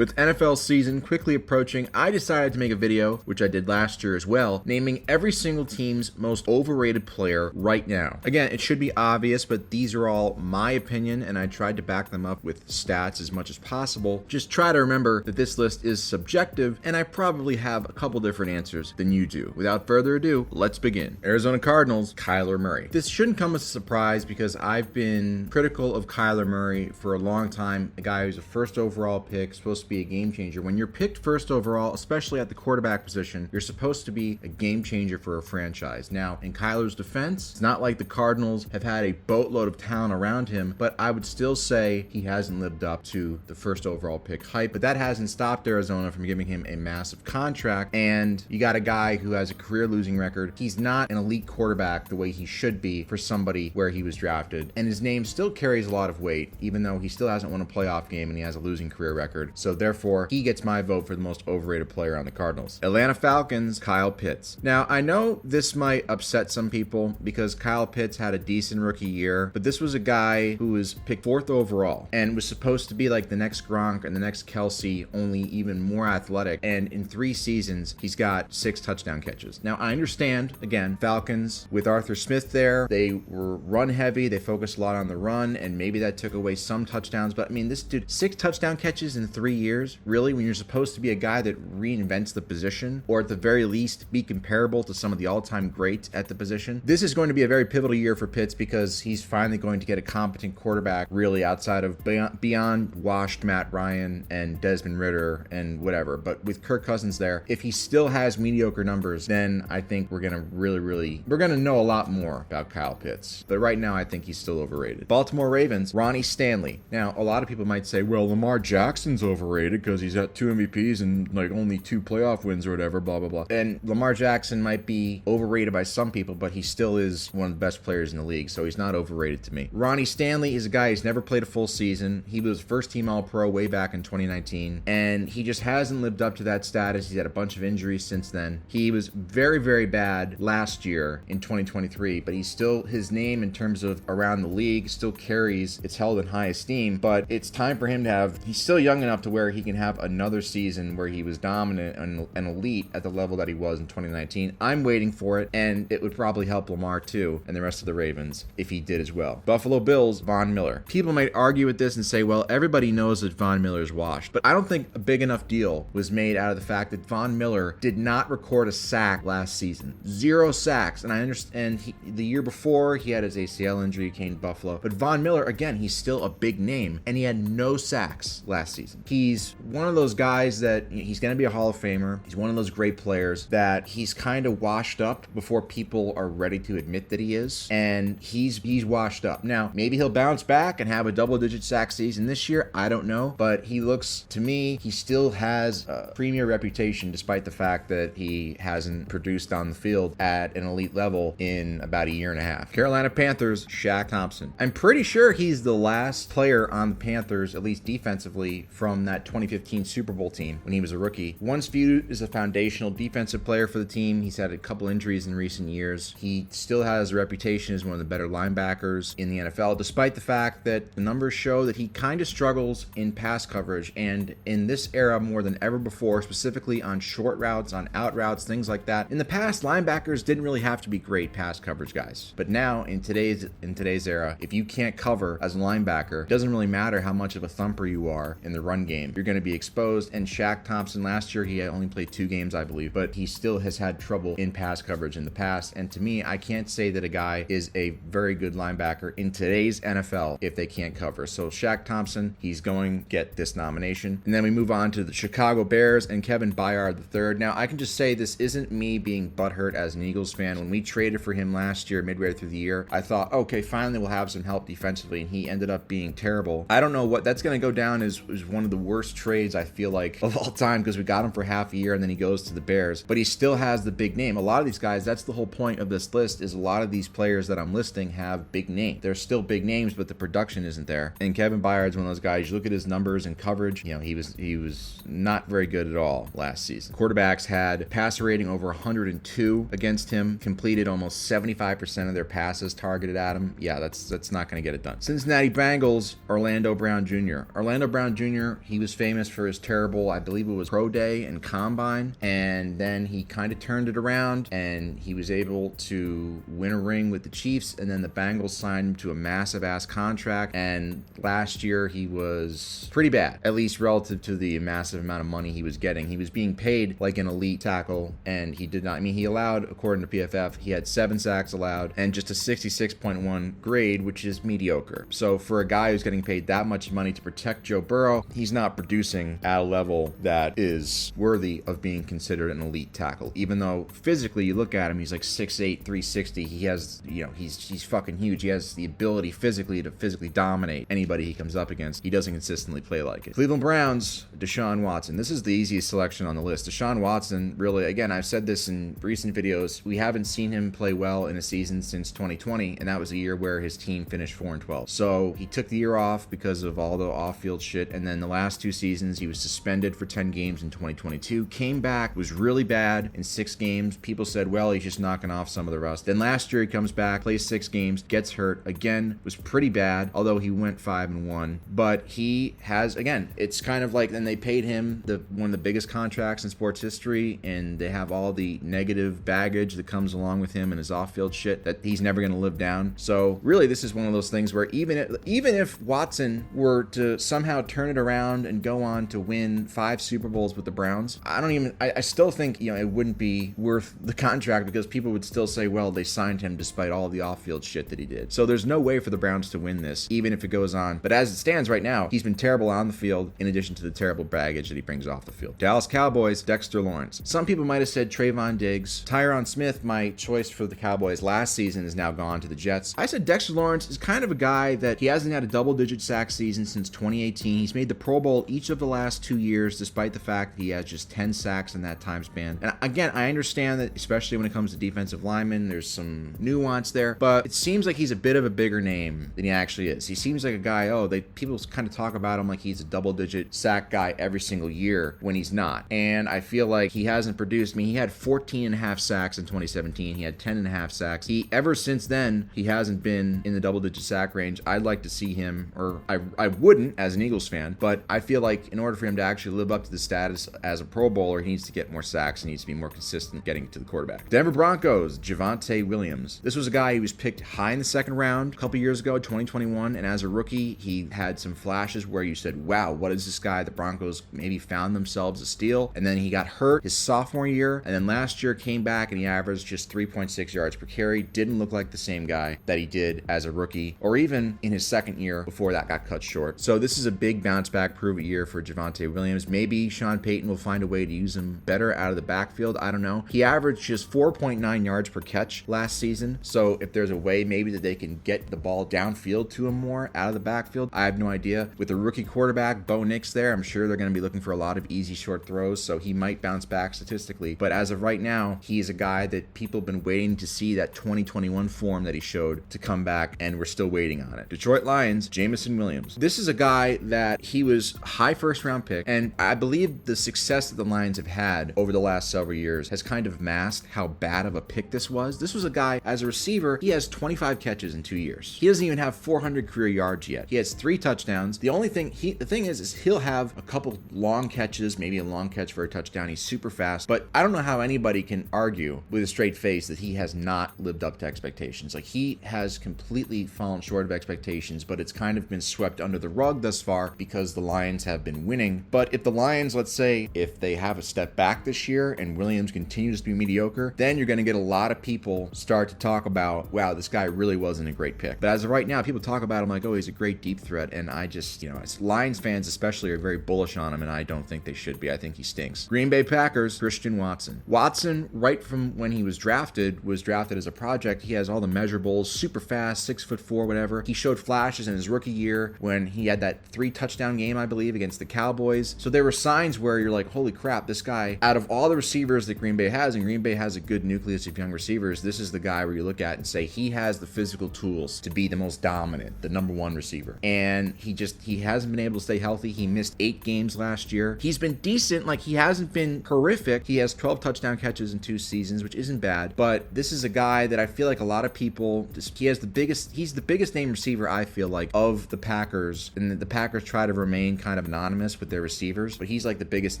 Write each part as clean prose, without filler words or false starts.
With NFL season quickly approaching, I decided to make a video, which I did last year as well, naming every single team's most overrated player right now. Again, it should be obvious, but these are all my opinion, and I tried to back them up with stats as much as possible. Just try to remember that this list is subjective, and I probably have a couple different answers than you do. Without further ado, let's begin. Arizona Cardinals, Kyler Murray. This shouldn't come as a surprise because I've been critical of Kyler Murray for a long time. A guy who's a first overall pick, supposed to be a game changer. When you're picked first overall, especially at the quarterback position, you're supposed to be a game changer for a franchise. Now, in Kyler's defense, it's not like the Cardinals have had a boatload of talent around him, but I would still say he hasn't lived up to the first overall pick hype, but that hasn't stopped Arizona from giving him a massive contract, and you got a guy who has a career losing record. He's not an elite quarterback the way he should be for somebody where he was drafted, and his name still carries a lot of weight, even though he still hasn't won a playoff game and he has a losing career record. So therefore, he gets my vote for the most overrated player on the Cardinals. Atlanta Falcons, Kyle Pitts. Now, I know this might upset some people because Kyle Pitts had a decent rookie year, but this was a guy who was picked 4th overall and was supposed to be like the next Gronk and the next Kelsey, only even more athletic. And in 3 seasons, he's got 6 touchdown catches. Now, I understand, again, Falcons with Arthur Smith there, they were run heavy, they focused a lot on the run, and maybe that took away some touchdowns. But I mean, this dude, 6 touchdown catches in 3 years, really, when you're supposed to be a guy that reinvents the position, or at the very least be comparable to some of the all-time greats at the position. This is going to be a very pivotal year for Pitts because he's finally going to get a competent quarterback, really, outside of beyond washed Matt Ryan and Desmond Ridder and whatever. But with Kirk Cousins there, if he still has mediocre numbers, then I think we're gonna we're gonna know a lot more about Kyle Pitts. But right now, I think he's still overrated. Baltimore Ravens, Ronnie Stanley. Now, a lot of people might say, well, Lamar Jackson's overrated because he's got 2 MVPs and like only 2 playoff wins or whatever, blah, blah, blah. And Lamar Jackson might be overrated by some people, but he still is one of the best players in the league, so he's not overrated to me. Ronnie Stanley is a guy who's never played a full season. He was first team All-Pro way back in 2019, and he just hasn't lived up to that status. He's had a bunch of injuries since then. He was very, very bad last year in 2023, but his name in terms of around the league still carries, it's held in high esteem, but it's time for him to he's still young enough to where he can have another season where he was dominant and elite at the level that he was in 2019. I'm waiting for it, and it would probably help Lamar too and the rest of the Ravens if he did as well. Buffalo Bills, Von Miller. People might argue with this and say, well, everybody knows that Von Miller's washed, but I don't think a big enough deal was made out of the fact that Von Miller did not record a sack last season. 0 sacks, and I understand the year before he had his ACL injury, came to Buffalo, but Von Miller, again, he's still a big name, and he had no sacks last season. He's one of those guys that he's going to be a Hall of Famer. He's one of those great players that he's kind of washed up before people are ready to admit that he is, and he's washed up. Now, maybe he'll bounce back and have a double-digit sack season this year. I don't know, but he looks, to me, he still has a premier reputation despite the fact that he hasn't produced on the field at an elite level in about a year and a half. Carolina Panthers, Shaq Thompson. I'm pretty sure he's the last player on the Panthers, at least defensively, from that 2015 Super Bowl team when he was a rookie. Once viewed as a foundational defensive player for the team, he's had a couple injuries in recent years. He still has a reputation as one of the better linebackers in the NFL, despite the fact that the numbers show that he kind of struggles in pass coverage, and in this era more than ever before, specifically on short routes, on out routes, things like that. In the past, linebackers didn't really have to be great pass coverage guys, but now in today's era, if you can't cover as a linebacker, it doesn't really matter how much of a thumper you are in the run game. You're going to be exposed. And Shaq Thompson, last year, he only played 2 games, I believe, but he still has had trouble in pass coverage in the past. And to me, I can't say that a guy is a very good linebacker in today's NFL if they can't cover. So Shaq Thompson, he's going to get this nomination. And then we move on to the Chicago Bears and Kevin Byard III. Now, I can just say this isn't me being butthurt as an Eagles fan. When we traded for him last year, midway through the year, I thought, okay, finally we'll have some help defensively, and he ended up being terrible. I don't know what that's going to go down as one of the worst trades, I feel like, of all time, because we got him for half a year and then he goes to the Bears, but he still has the big name. A lot of these guys, that's the whole point of this list, is a lot of these players that I'm listing have big names. They're still big names, but the production isn't there. And Kevin Byard's one of those guys, you look at his numbers and coverage, he was not very good at all last season. Quarterbacks had passer rating over 102 against him, completed almost 75% of their passes targeted at him. Yeah, that's not going to get it done. Cincinnati Bengals, Orlando Brown Jr. Orlando Brown Jr., he was was famous for his terrible, I believe it was pro day and combine, and then he kind of turned it around and he was able to win a ring with the Chiefs, and then the Bengals signed him to a massive ass contract, and last year he was pretty bad, at least relative to the massive amount of money he was getting. He was being paid like an elite tackle, and he did not. I mean, he allowed, according to PFF, he had 7 sacks allowed and just a 66.1 grade, which is mediocre. So for a guy who's getting paid that much money to protect Joe Burrow, he's not producing at a level that is worthy of being considered an elite tackle. Even though physically you look at him, he's like 6'8", 360. He has, he's fucking huge. He has the ability physically to dominate anybody he comes up against. He doesn't consistently play like it. Cleveland Browns, Deshaun Watson. This is the easiest selection on the list. Deshaun Watson, really, again, I've said this in recent videos, we haven't seen him play well in a season since 2020, and that was a year where his team finished 4-12. So he took the year off because of all the off-field shit, and then the last 2 seasons he was suspended for 10 games in 2022, came back, was really bad in 6 games. People said, well, he's just knocking off some of the rust. Then last year he comes back, plays 6 games, gets hurt again, was pretty bad, although he went 5-1. But he has, again, it's kind of like, then they paid him one of the biggest contracts in sports history, and they have all the negative baggage that comes along with him and his off-field shit that he's never going to live down. So really, this is one of those things where even if Watson were to somehow turn it around and go on to win 5 Super Bowls with the Browns, I still think, it wouldn't be worth the contract, because people would still say, well, they signed him despite all the off-field shit that he did. So there's no way for the Browns to win this, even if it goes on. But as it stands right now, he's been terrible on the field, in addition to the terrible baggage that he brings off the field. Dallas Cowboys, Dexter Lawrence. Some people might have said Trayvon Diggs. Tyron Smith, my choice for the Cowboys last season, is now gone to the Jets. I said Dexter Lawrence is kind of a guy that he hasn't had a double-digit sack season since 2018. He's made the Pro Bowl each of the last 2 years, despite the fact that he has just 10 sacks in that time span. And again, I understand that, especially when it comes to defensive linemen, there's some nuance there, but it seems like he's a bit of a bigger name than he actually is. He seems like a guy, people kind of talk about him like he's a double-digit sack guy every single year, when he's not. And I feel like he hasn't produced. I mean, he had 14.5 sacks in 2017. He had 10.5 sacks. Ever since then, he hasn't been in the double-digit sack range. I'd like to see him, or I wouldn't as an Eagles fan, but I feel like in order for him to actually live up to the status as a Pro Bowler, he needs to get more sacks. He needs to be more consistent getting to the quarterback. Denver Broncos, Javonte Williams. This was a guy who was picked high in the second round a couple years ago, 2021, and as a rookie, he had some flashes where you said, wow, what is this guy? The Broncos maybe found themselves a steal, and then he got hurt his sophomore year, and then last year came back and he averaged just 3.6 yards per carry. Didn't look like the same guy that he did as a rookie, or even in his second year before that got cut short. So this is a big bounce back, prove it year for Javonte Williams. Maybe Sean Payton will find a way to use him better out of the backfield. I don't know. He averaged just 4.9 yards per catch last season, so if there's a way maybe that they can get the ball downfield to him more out of the backfield, I have no idea. With a rookie quarterback, Bo Nix there, I'm sure they're going to be looking for a lot of easy short throws, so he might bounce back statistically. But as of right now, he is a guy that people have been waiting to see that 2021 form that he showed to come back, and we're still waiting on it. Detroit Lions, Jameson Williams. This is a guy that he was high first round pick, and I believe the success that the Lions have had over the last several years has kind of masked how bad of a pick this was. This was a guy, as a receiver, he has 25 catches in 2 years. He doesn't even have 400 career yards yet. He has 3 touchdowns. The thing is he'll have a couple long catches, maybe a long catch for a touchdown. He's super fast, but I don't know how anybody can argue with a straight face that he has not lived up to expectations. Like, he has completely fallen short of expectations, but it's kind of been swept under the rug thus far because the Lions have been winning. But if the Lions, let's say, if they have a step back this year and Williams continues to be mediocre, then you're going to get a lot of people start to talk about, wow, this guy really wasn't a great pick. But as of right now, people talk about him like, oh, he's a great deep threat, and I just, Lions fans especially are very bullish on him, and I don't think they should be. I think he stinks. Green Bay Packers, Christian Watson. Watson, right from when he was drafted as a project. He has all the measurables, super fast, 6'4", whatever. He showed flashes in his rookie year when he had that 3 touchdown game, I believe, against the Cowboys. So there were signs where you're like, holy crap, this guy, out of all the receivers that Green Bay has, and Green Bay has a good nucleus of young receivers, this is the guy where you look at and say he has the physical tools to be the most dominant, the number 1 receiver. And he hasn't been able to stay healthy. He missed 8 games last year. He's been decent, like he hasn't been horrific. He has 12 touchdown catches in 2 seasons, which isn't bad, but this is a guy that I feel like a lot of people, he's the biggest name receiver, I feel like, of the Packers, and the Packers try to remain kind kind of anonymous with their receivers, but he's like the biggest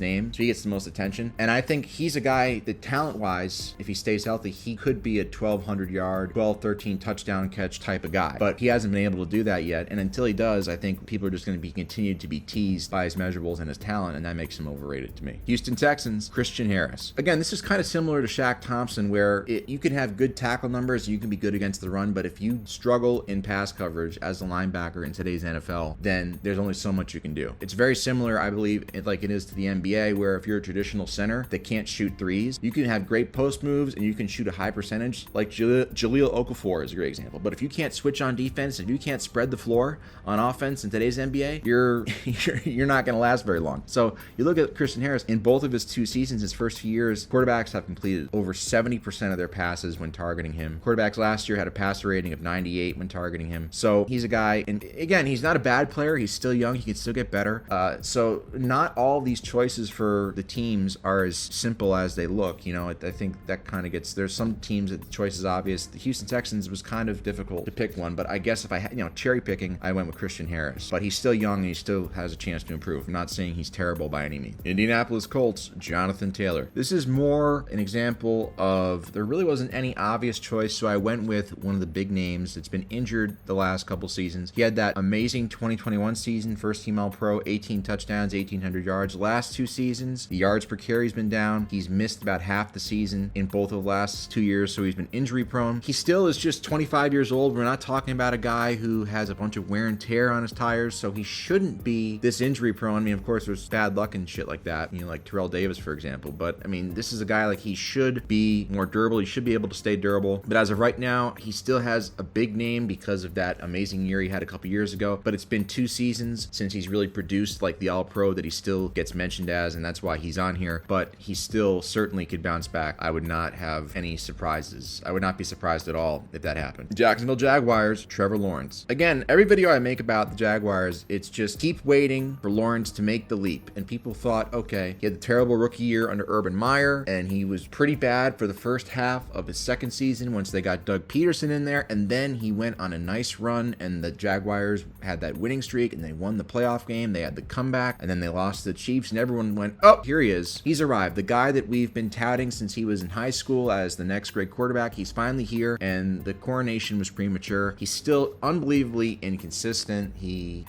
name, so he gets the most attention. And I think he's a guy that talent-wise, if he stays healthy, he could be a 1,200-yard, 12, 13 touchdown catch type of guy. But he hasn't been able to do that yet, and until he does, I think people are just going to be continued to be teased by his measurables and his talent, and that makes him overrated to me. Houston Texans, Christian Harris. Again, this is kind of similar to Shaq Thompson, where you can have good tackle numbers, you can be good against the run, but if you struggle in pass coverage as a linebacker in today's NFL, then there's only so much you can do. It's very similar, I believe, like it is to the NBA, where if you're a traditional center that can't shoot threes, you can have great post moves and you can shoot a high percentage, like Jahlil Okafor is a great example. But if you can't switch on defense, if you can't spread the floor on offense in today's NBA, you're not going to last very long. So you look at Christian Harris, in both of his 2 seasons, his first few years, quarterbacks have completed over 70% of their passes when targeting him. Quarterbacks last year had a passer rating of 98 when targeting him. So he's a guy, and again, he's not a bad player. He's still young. He can still get better. So not all these choices for the teams are as simple as they look. You know, I think that kind of gets, there's some teams that the choice is obvious. The Houston Texans was kind of difficult to pick one, but I guess if I had, cherry picking, I went with Christian Harris. But he's still young and he still has a chance to improve. I'm not saying he's terrible by any means. Indianapolis Colts, Jonathan Taylor. This is more an example of there really wasn't any obvious choice, so I went with one of the big names that's been injured the last couple seasons. He had that amazing 2021 season, first team All-Pro, 18 touchdowns, 1,800 yards. Last 2 seasons, the yards per carry's been down. He's missed about half the season in both of the last 2 years, so he's been injury prone. He still is just 25 years old. We're not talking about a guy who has a bunch of wear and tear on his tires, so he shouldn't be this injury prone. I mean, of course, there's bad luck and shit like that, like Terrell Davis, for example. But I mean, this is a guy, like, he should be more durable. He should be able to stay durable. But as of right now, he still has a big name because of that amazing year he had a couple years ago. But it's been 2 seasons since he's really produced like the All-Pro that he still gets mentioned as, and that's why he's on here. But he still certainly could bounce back. I would not have any surprises. I would not be surprised at all if that happened. Jacksonville Jaguars, Trevor Lawrence. Again, every video I make about the Jaguars, it's just keep waiting for Lawrence to make the leap. And people thought, okay, he had the terrible rookie year under Urban Meyer, and he was pretty bad for the first half of his second season once they got Doug Peterson in there, and then he went on a nice run, and the Jaguars had that winning streak, and they won the playoff game. They had the comeback, and then they lost to the Chiefs, and everyone went, oh, here he is. He's arrived. The guy that we've been touting since he was in high school as the next great quarterback, he's finally here, and the coronation was premature. He's still unbelievably inconsistent. He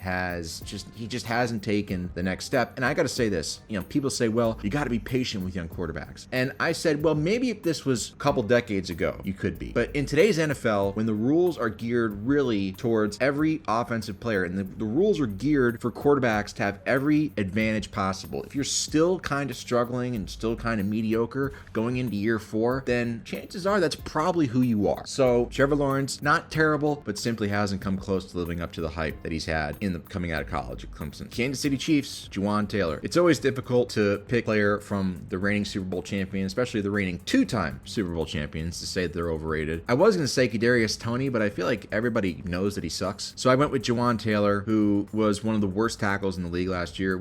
just hasn't taken the next step. And I got to say this, people say, well, you got to be patient with young quarterbacks. And I said, well, maybe if this was a couple decades ago, you could be. But in today's NFL, when the rules are geared really towards every offensive player, and the rules are geared for quarterbacks to have every advantage possible, if you're still kind of struggling and still kind of mediocre going into year 4, then chances are that's probably who you are. So Trevor Lawrence, not terrible, but simply hasn't come close to living up to the hype that he's had in the coming out of college at Clemson. Kansas City Chiefs, Juwan Taylor. It's always difficult to pick a player from the reigning Super Bowl champion, especially the reigning 2-time Super Bowl champions, to say that they're overrated. I was going to say Kadarius Toney, but I feel like everybody knows that he sucks. So I went with Juwan Taylor, who was one of the worst tackles in the league last year.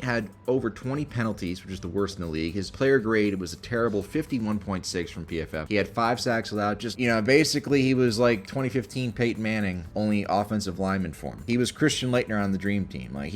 Had over 20 penalties, which is the worst in the league. His player grade was a terrible 51.6 from PFF. He had 5 sacks allowed. Basically he was like 2015 Peyton Manning, only offensive lineman form. He was Christian Laettner on the dream team. Like,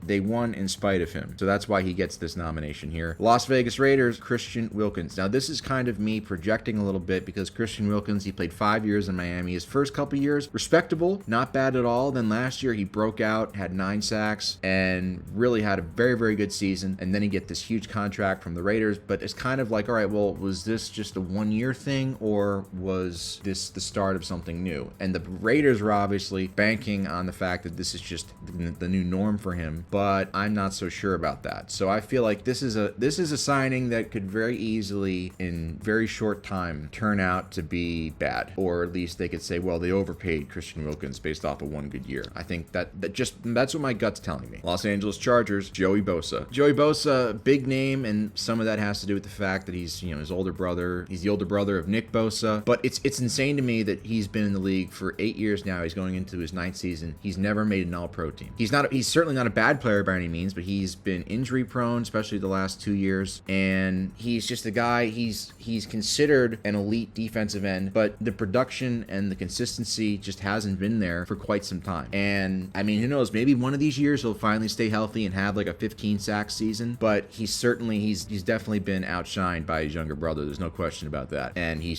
they won in spite of him. So that's why he gets this nomination here. Las Vegas Raiders, Christian Wilkins. Now this is kind of me projecting a little bit because Christian Wilkins, he played 5 years in Miami. His first couple years, respectable, not bad at all. Then last year he broke out, had 9 sacks, and really had a very, very good season. And then he get this huge contract from the Raiders. But it's kind of like, all right, well, was this just a 1-year thing, or was this the start of something new? And the Raiders were obviously banking on the fact that this is just the new norm for him, but I'm not so sure about that. So I feel like this is a signing that could very easily, in very short time, turn out to be bad, or at least they could say, well, they overpaid Christian Wilkins based off of 1 good year. I think that's what my gut's telling me. Los Angeles Chargers, Joey Bosa. Joey Bosa, big name, and some of that has to do with the fact that he's his older brother. He's the older brother of Nick Bosa, but it's insane to me that he's been in the league for 8 years now. He's going into his 9th season. He's never made an All-Pro team. He's certainly not a bad player by any means, but he's been injury prone, especially the last 2 years, and he's just a guy, he's considered an elite defensive end, but the production and the consistency just hasn't been there for quite some time. And I mean, who knows, maybe one of these years he'll finally stay healthy and have like a 15 sack season, but he's definitely been outshined by his younger brother. There's no question about that. And he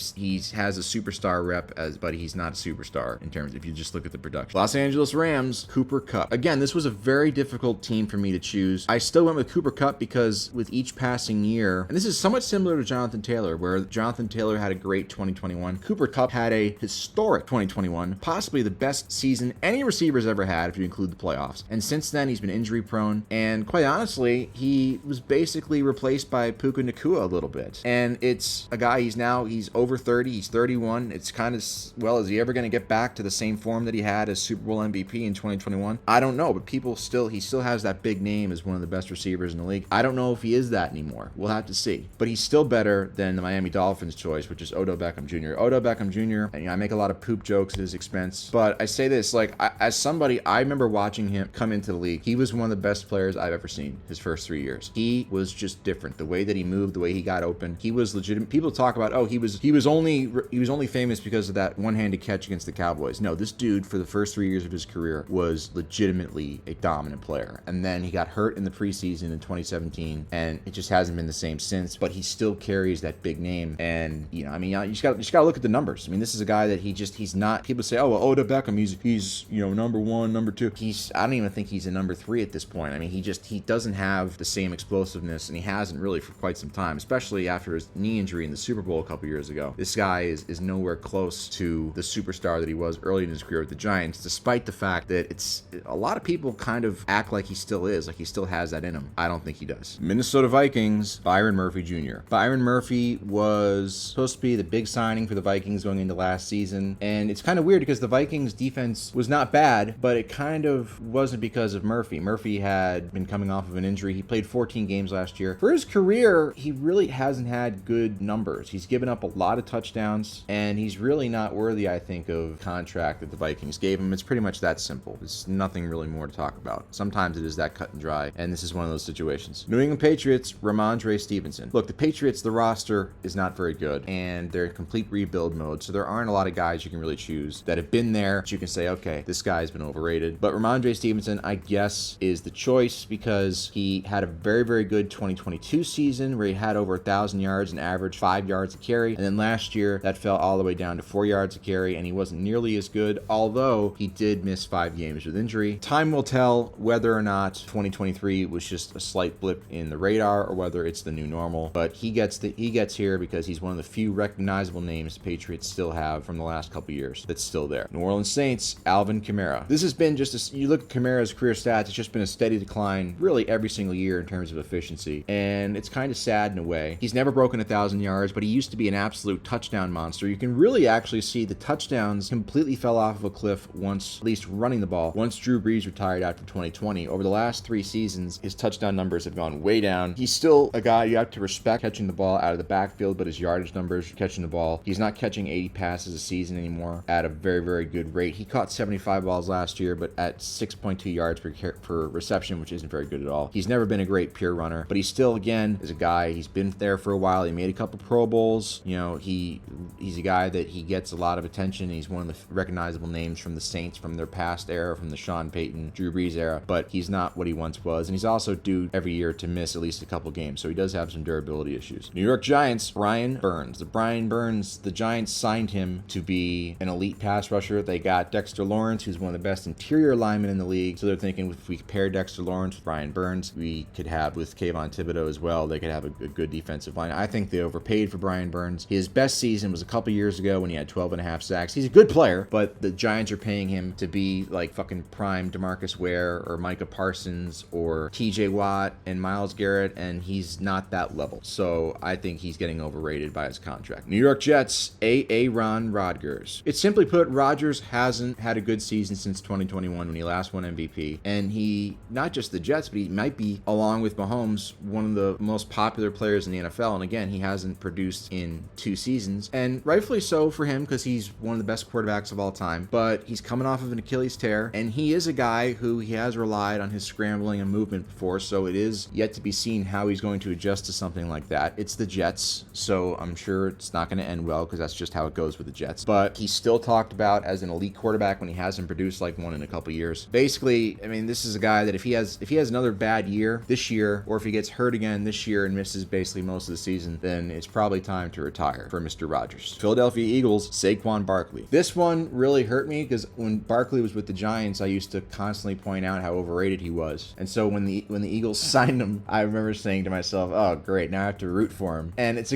has a superstar rep but he's not a superstar in terms if you just look at the production. Los Angeles Rams, Cooper Kupp. Again, this was a very difficult team for me to choose. I still went with Cooper Kupp because with each passing year, and this is somewhat similar to Jonathan Taylor, where Jonathan Taylor had a great 2021. Cooper Kupp had a historic 2021, possibly the best season any receiver's ever had if you include the playoffs. And since then, he's been injury prone. And quite honestly, he was basically replaced by Puka Nacua a little bit. And it's a guy, he's over 30, he's 31. It's kind of, well, is he ever going to get back to the same form that he had as Super Bowl MVP in 2021? I don't know, but he still has that big name as one of the best receivers in the league. I don't know if he is that anymore. We'll have to see. But he's still better than the Miami Dolphins choice, which is Odell Beckham Jr. Odell Beckham Jr., and I make a lot of poop jokes at his expense, but I say this, like, as somebody, I remember watching him come into the league. He was one of the best players I've ever seen his first 3 years. He was just different. The way that he moved, the way he got open, he was legitimate. People talk about, oh, he was only famous because of that one-handed catch against the Cowboys. No, this dude, for the first 3 years of his career, was legitimately a dominant player. And then he got hurt in the preseason in 2017, and it just hasn't been the same since, but he still carries that big name. And, you just got to look at the numbers. I mean, this is a guy that he's not, people say, oh, well, Odell Beckham, he's number one, number two. I don't even think he's a number three at this point. I mean, he doesn't have the same explosiveness, and he hasn't really for quite some time, especially after his knee injury in the Super Bowl a couple years ago. This guy is nowhere close to the superstar that he was early in his career with the Giants, despite the fact that a lot of people kind of act like he still is, like he still has that in him. I don't think he does. Minnesota Vikings, Byron Murphy Jr. Byron Murphy was supposed to be the big signing for the Vikings going into last season, and it's kind of weird because the Vikings defense was not bad, but it kind of wasn't because of Murphy. Murphy had been coming off of an injury. He played 14 games last year. For his career, he really hasn't had good numbers. He's given up a lot of touchdowns, and he's really not worthy, I think, of contract that the Vikings gave him. It's pretty much that simple. There's nothing really more to talk about. Sometimes it is that cut and dry, and this is one of those situations. New England Patriots, Ramondre Stevenson. Look, the Patriots, the roster is not very good, and they're in complete rebuild mode, so there aren't a lot of guys you can really choose that have been there that you can say, okay, this guy's been overrated. But Ramondre Stevenson, I guess, is the choice because he had a very, very good 2022 season where he had over 1,000 yards and averaged 5 yards a carry. And then last year, that fell all the way down to 4 yards a carry, and he wasn't nearly as good, although he did miss 5 games with injury. Time will tell whether or not 2023 was just a slight blip in the radar or whether it's the new normal. But he gets here because he's one of the few recognizable names the Patriots still have from the last couple years that's still there. New Orleans Saints, Alvin Kamara. This has been you look at Kamara's career stats, it's just been a steady decline really every single year in terms of efficiency. And it's kind of sad in a way. He's never broken 1,000 yards, but he used to be an absolute touchdown monster. You can really actually see the touchdowns completely fell off of a cliff once, at least running the ball, once Drew Brees retired after 2020. Over the last 3 seasons, his touchdown numbers have gone way down. He's still a guy you have to respect catching the ball out of the backfield, but his yardage numbers catching the ball, he's not catching 80 passes a season anymore at a very, very good rate. He caught 75 balls last year, but at 6.2 yards per reception, which isn't very good at all. He's never been a great pure runner, but he still, again, is a guy, he's been there for a while. He made a couple Pro Bowls. He's a guy that he gets a lot of attention. He's one of the recognizable names from the Saints, from their past era, from the Sean Payton, Drew Brees era, but he's not what he once was, and he's also due every year to miss at least a couple games, so he does have some durability issues. New York Giants, Brian Burns. The Giants signed him to be an elite pass rusher. They got Dexter Lawrence, who's one of the best interior linemen in the league, so they're thinking if we pair Dexter Lawrence with Brian Burns, we could have with Kayvon Thibodeau as well, they could have a good defensive line. I think they overpaid for Brian Burns. His best season was a couple years ago when he had 12.5 sacks. He's a good player, but the Giants are paying him to be like fucking prime DeMarcus Ware or Micah Parsons or TJ Watt and Myles Garrett, and he's not that level. So I think he's getting overrated by his contract. New York Jets, Aaron Rodgers. It's simply put, Rodgers hasn't had a good season since 2021 when he last won MVP, and he, not just the Jets, but he might be, along with Mahomes, one of the most popular players in the NFL, and again, he hasn't produced in 2 seasons, and rightfully so for him because he's one of the best quarterbacks of all time, but he's coming off of an Achilles tear, and he is a guy who he has relied on his scrambling and movement before, so it is yet to be seen how he's going to adjust to something like that. It's the Jets, so I'm sure it's not going to end well because that's just how it goes with the Jets, but he's still talked about as an elite quarterback when he hasn't produced like one in a couple years. Basically, basically, I mean, this is a guy that if he has another bad year this year, or if he gets hurt again this year and misses basically most of the season, then it's probably time to retire for Mr. Rogers. Philadelphia Eagles, Saquon Barkley. This one really hurt me because when Barkley was with the Giants, I used to constantly point out how overrated he was. And so when the Eagles signed him, I remember saying to myself, oh, great, now I have to root for him. And he's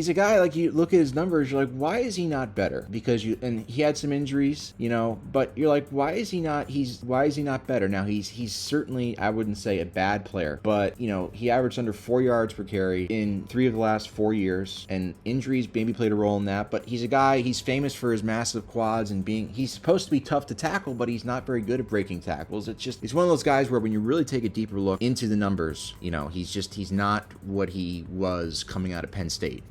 a guy, like, you look at his numbers, you're like, why is he not better? Because and he had some injuries, but you're like, why is he not better? Now, he's certainly, I wouldn't say a bad player, but, he averaged under 4 yards per carry in 3 of the last 4 years, and injuries maybe played a role in that, but he's a guy, he's famous for his massive quads and he's supposed to be tough to tackle, but he's not very good at breaking tackles. He's one of those guys where when you really take a deeper look into the numbers, he's not what he was coming out of Penn State.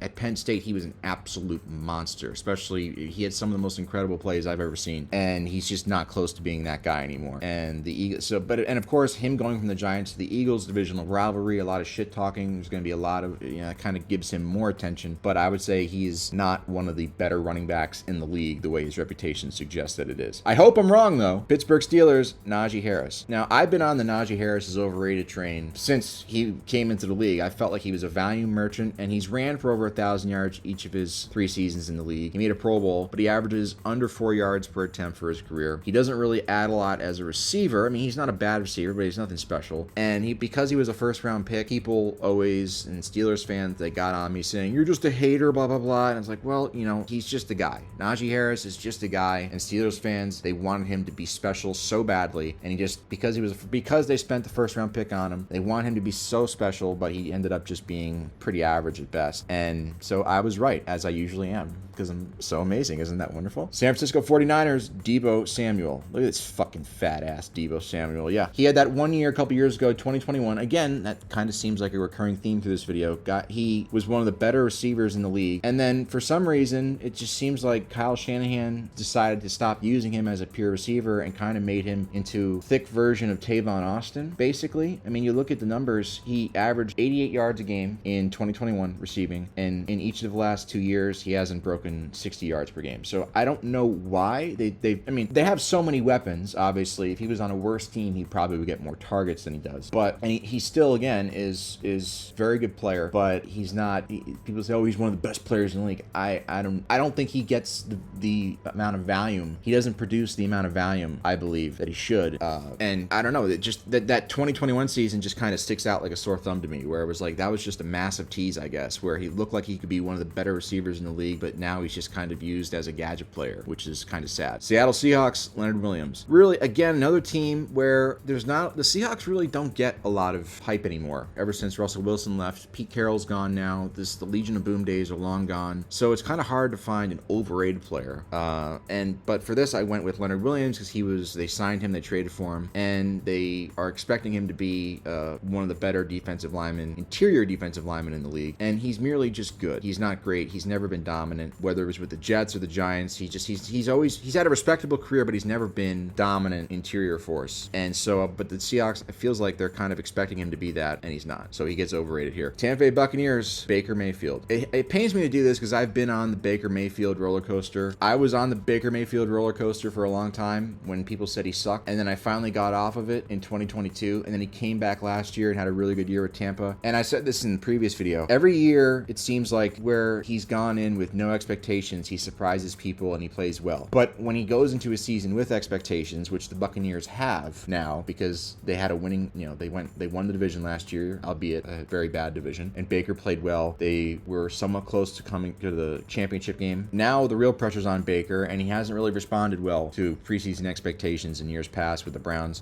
At Penn State, he was an absolute monster, especially he had some of the most incredible plays I've ever seen, and he's just not close to being that guy anymore. And the Eagles, and of course, him going from the Giants to the Eagles, divisional rivalry, a lot of shit talking. There's going to be a lot of, it kind of gives him more attention, but I would say he's not one of the better running backs in the league the way his reputation suggests that it is. I hope I'm wrong, though. Pittsburgh Steelers, Najee Harris. Now, I've been on the Najee Harris is overrated train since he came into the league. I felt like he was a value merchant, and he's ran for over 1,000 yards each of his 3 seasons in the league. He made a Pro Bowl, but he averages under 4 yards per attempt for his career. He doesn't really add a lot as a receiver. I mean, he's not a bad receiver, but he's nothing special. And because he was a first-round pick, people always, and Steelers fans, they got on me saying, you're just a hater, blah, blah, blah. And I was like, well, he's just a guy. Najee Harris is just a guy, and Steelers fans, they wanted him to be special so badly, and because they spent the first-round pick on him, they want him to be so special, but he ended up just being pretty average at best. And so I was right, as I usually am, because I'm so amazing. Isn't that wonderful? San Francisco 49ers, Deebo Samuel. Look at this fucking fat-ass Deebo Samuel. Yeah, he had that 1 year a couple years ago, 2021. Again, that kind of seems like a recurring theme through this video. He was one of the better receivers in the league. And then for some reason, it just seems like Kyle Shanahan decided to stop using him as a pure receiver and kind of made him into a thick version of Tavon Austin, basically. I mean, you look at the numbers, he averaged 88 yards a game in 2021 receiving, and in each of the last 2 years, he hasn't broken 60 yards per game. So I don't know why. They have so many weapons, obviously. If he was on a worse team, he probably would get more targets than he does. But he still, again, is a very good player, but he's not. People say, oh, he's one of the best players in the league. I don't think he gets the amount of volume. He doesn't produce the amount of volume I believe that he should. And I don't know. That 2021 season just kind of sticks out like a sore thumb to me, where it was like that was just a massive tease, I guess, where he looked like he could be one of the better receivers in the league, but now he's just kind of used as a gadget player, which is kind of sad. Seattle Seahawks, Leonard Williams. Really, again, another team where the Seahawks really don't get a lot of hype anymore. Ever since Russell Wilson left, Pete Carroll's gone now. The Legion of Boom days are long gone. So it's kind of hard to find an overrated player. But for this, I went with Leonard Williams because they signed him, they traded for him, and they are expecting him to be one of the better interior defensive linemen in the league. And he's merely just good. He's not great. He's never been dominant, whether it was with the Jets or the Giants. He's had a respectable career, but he's never been dominant interior force. And so, but the Seahawks, it feels like they're kind of expecting him to be that, and he's not. So he gets overrated here. Tampa Bay Buccaneers, Baker Mayfield. It pains me to do this because I've been on the Baker Mayfield roller coaster. I was on the Baker Mayfield roller coaster for a long time when people said he sucked, and then I finally got off of it in 2022, and then he came back last year and had a really good year with Tampa. And I said this in the previous video. Every year, it seems like where he's gone in with no expectations, he surprises people and he plays well. But when he goes into a season with expectations, which the Buccaneers have now because they had a winning, they won the division last year, albeit a very bad division, and Baker played well. They were somewhat close to coming to the championship game. Now the real pressure's on Baker, and he hasn't really responded well to preseason expectations in years past with the Browns.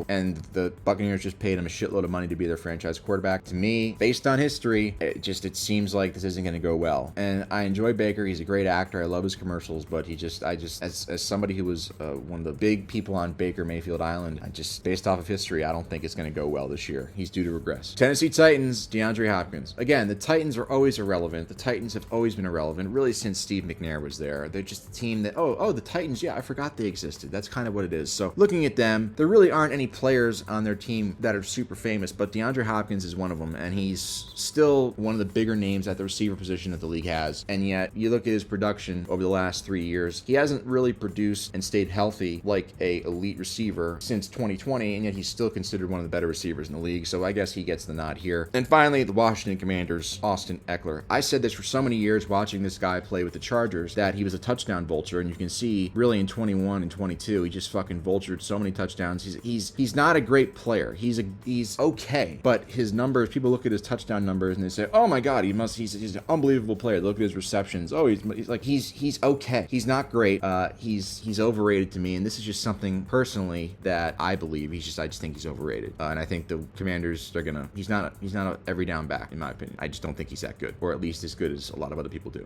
And the Buccaneers just paid him a shitload of money to be their franchise quarterback. To me, based on history, it seems like this isn't going to go well. And I enjoy Baker. He's a great actor. I love his commercials, but as somebody who was one of the big people on Baker Mayfield Island, based off of history, I don't think it's going to go well this year. He's due to regress. Tennessee Titans, DeAndre Hopkins. Again, the Titans are always irrelevant. The Titans have always been irrelevant, really since Steve McNair was there. They're just a team that, the Titans, yeah, I forgot they existed. That's kind of what it is. So looking at them, there really aren't any players on their team that are super famous, but DeAndre Hopkins is one of them, and he's still one of the bigger names at the receiver position that the league has. And yet, you look at his production over the last 3 years, he hasn't really produced and stayed healthy like a elite elite receiver since 2020, and yet he's still considered one of the better receivers in the league, so I guess he gets the nod here. And finally, the Washington Commanders, Austin Eckler. I said this for so many years watching this guy play with the Chargers that he was a touchdown vulture, and you can see really in 21 and 22, he just fucking vultured so many touchdowns. He's not a great player. He's okay, but his numbers, people look at his touchdown numbers and they say, oh my god, he's an unbelievable player. They look at his receptions. Oh, he's okay. He's not great. He's overrated to me, and this is just something personally that I believe. I just think he's overrated, and I think the Commanders are gonna. He's not a every down back in my opinion. I just don't think he's that good, or at least as good as a lot of other people do.